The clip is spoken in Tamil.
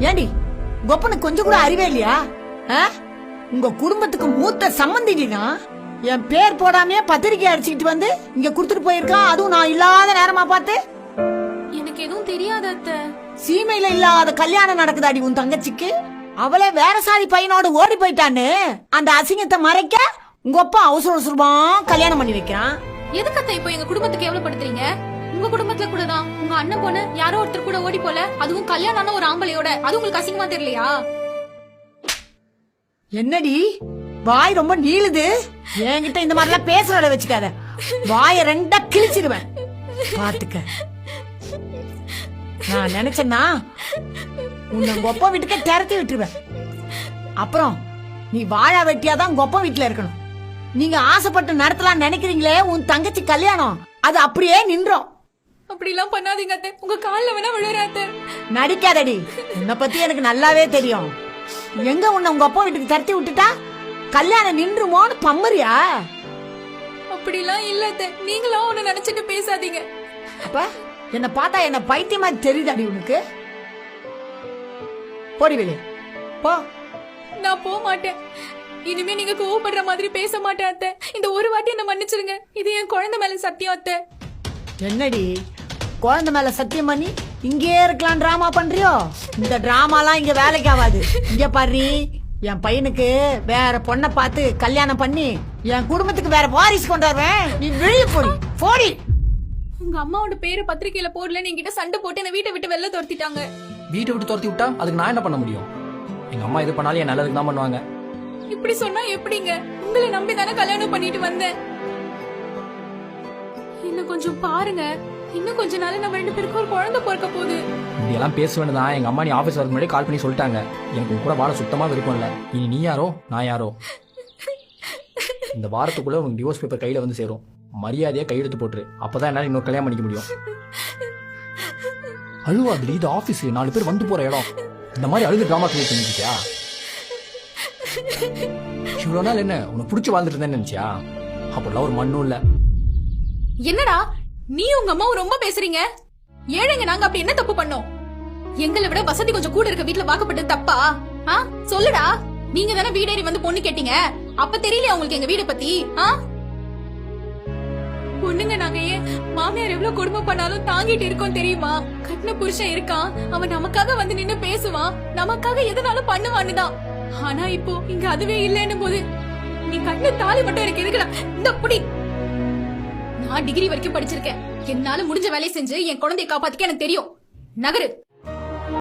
ஏண்டி கொப்பனுக்கு கொஞ்சம் கூட அறிவே இல்லையா? உங்க குடும்பத்துக்கு மூத்த சம்பந்தினா என் பேர் போடாமே பத்திரிக்கை அடிச்சுக்கிட்டு வந்து இங்க குடுத்துட்டு போயிருக்கான். அதுவும் நான் இல்லாத நேரமா பார்த்து. எனக்கு எதுவும் தெரியாத அத்தை. சீமையில இல்லாத கல்யாணம் நடக்குதாடி உன் தங்கச்சிக்கு? அவளே வேற சாதி பையனோட ஓடி போயிட்டான்னு அந்த அசிங்கத்தை மறைக்க உங்க அப்பா அவசர அவசரமா கல்யாணம் பண்ணி வைக்கிறான். எதுக்கு அத்தை இப்போ எங்க குடும்பத்துக்கு கேவலப்படுத்துறீங்க? உங்க குடும்பத்துல கூட தான் உங்க அண்ணன் பொண்ணு யாரோ ஒருத்தர் கூட ஓடி போல, அதுவும் கல்யாணம் ஒரு ஆம்பளையோட. அது உங்களுக்கு அசிங்கமா தெரியலையா? என்னடி வாய் ரொம்ப நீளுது. என்கிட்ட இந்த மாதிரி எல்லாம் பேசுறத வச்சுக்காத. வாய ரெண்டா கிழிச்சிடுவேன் பாத்துக்க. நான் நினைச்சேன்னா உன்னை கொப்ப வீட்டுக்கு திரட்டி விட்டுருவேன். அப்புறம் நீ வாழா வெட்டியாதான் கொப்ப வீட்டுல இருக்கணும். நீங்க ஆசைப்பட்டு நடத்தலாம் நினைக்கிறீங்களே உன் தங்கச்சி கல்யாணம், அது அப்படியே நின்றோம். அப்படி எல்லாம் பண்ணாதீங்க அத்தை. உங்க கால்ல வேணா விழுறாத்த. நடிக்காதடி, உன்னை பத்தி எனக்கு நல்லாவே தெரியும். எங்க உன்னை உங்க அப்பா வீட்டுக்கு தரத்தி விட்டுட்டா கல்யாணம் நின்றுமோன்னு பம்மறியா? அப்படி எல்லாம் இல்ல அத்தை. நீங்களும் ஒண்ணு நினைச்சிட்டு பேசாதீங்க. அப்ப என்ன பார்த்தா என்ன பைத்தியமா தெரியுதாடி உனக்கு? போடி வெளியே போ. நான் போக மாட்டேன். இனிமே நீங்க கோவப்படுற மாதிரி பேச மாட்டேன் அத்தை. இந்த ஒரு வாட்டி என்ன மன்னிச்சிருங்க. இது என் குழந்தை மேல சத்தியம் அத்தை. என்னடி குழந்தை மேல சத்தியம் பண்ணி இங்கே இருக்கலாம் டிராமா பண்றியோ? இந்த டிராமாலாம் இங்க வேலைக்கு ஆகாது. இங்க பாரு, என் பையனுக்கு வேற பொண்ணை பார்த்து கல்யாணம் பண்ணி என் குடும்பத்துக்கு வேற வாரிசு கொண்டாடுவேன். நீ வெளியே போடி போடி. உங்க அம்மாவோட பேரை பத்திரிக்கையில போடலன்னு என்கிட்ட சண்டை போட்டு என்ன வீட்டை விட்டு வெளில துரத்திட்டாங்க. வீட்டை விட்டு துரத்தி விட்டா அதுக்கு நான் என்ன பண்ண முடியும்? எங்க அம்மா எது பண்ணாலும் என் நல்லதுக்கு தான் பண்ணுவாங்க. இப்படி சொன்னா எப்படிங்க? உங்களை நம்பி தானே கல்யாணம் பண்ணிட்டு வந்தேன். இன்னும் கொஞ்சம் பாருங்க. இன்னும் கொஞ்ச நாள் நம்ம ரெண்டு பேருக்கு ஒரு குழந்தை பிறக்க போகுது. இப்படியெல்லாம் பேச வேண்டியதான். எங்க அம்மா நீ ஆபீஸ் வரக்கு முன்னாடி கால் பண்ணி சொல்லிட்டாங்க. எனக்கு உன் கூட வாழ சுத்தமா விருப்பம் இல்ல. இனி நீ யாரோ நான் யாரோ. இந்த வாரத்துக்குள்ள உனக்கு டிவோர்ஸ் பேப்பர் கையில வந்து சேரும். மரியாதையா கையெழுத்து போட்டுரு. அப்பதான் என்னால இன்னொரு கல்யாணம் பண்ணிக்க முடியும். அழுவாதிரி, இது ஆபீஸ், 4 பேர் வந்து போற இடம். இந்த மாதிரி அழுது டிராமா கிரியேட் பண்ணிக்கிட்டியா? இவ்வளவு நாள் என்ன உன்னை புடிச்சு வாழ்ந்துட்டு இருந்தேன்னு நினைச்சியா? அப்படிலாம் ஒரு மண்ணும் இல்ல. என்னடா நீ உங்க அம்மா ரொம்ப பேசுறீங்க? ஏழைங்க நாங்க அப்படி என்ன தப்பு பண்ணோம்? எங்களை விட வசதி கொஞ்சம் கூட இருக்க வீட்டுல வாக்கப்பட்டது தப்பா? சொல்லுடா. நீங்க தானே வீடேறி வந்து பொண்ணு கேட்டீங்க. அப்ப தெரியலையா உங்களுக்கு எங்க வீட பத்தி? பொண்ணுங்க நாங்க ஏன் மாமியார் எவ்வளவு கொடுமை பண்ணாலும் தாங்கிட்டு இருக்கோம் தெரியுமா? கட்டின புருஷன் இருக்கான், அவன் நமக்காக வந்து நின்னு பேசுவான், நமக்காக எதனாலும் பண்ணுவான்னுதான். ஆனா இப்போ இங்க அதுவே இல்லைன்னு போது நீ கட்டின தாலி மட்டும் எனக்கு எதுக்குடா? இந்த புடி. நான் டிகிரி வரைக்கும் படிச்சிருக்கேன். என்னால முடிஞ்ச வேலையை செஞ்சு என் குழந்தைய காப்பாத்திக்க எனக்கு தெரியும். நகரு.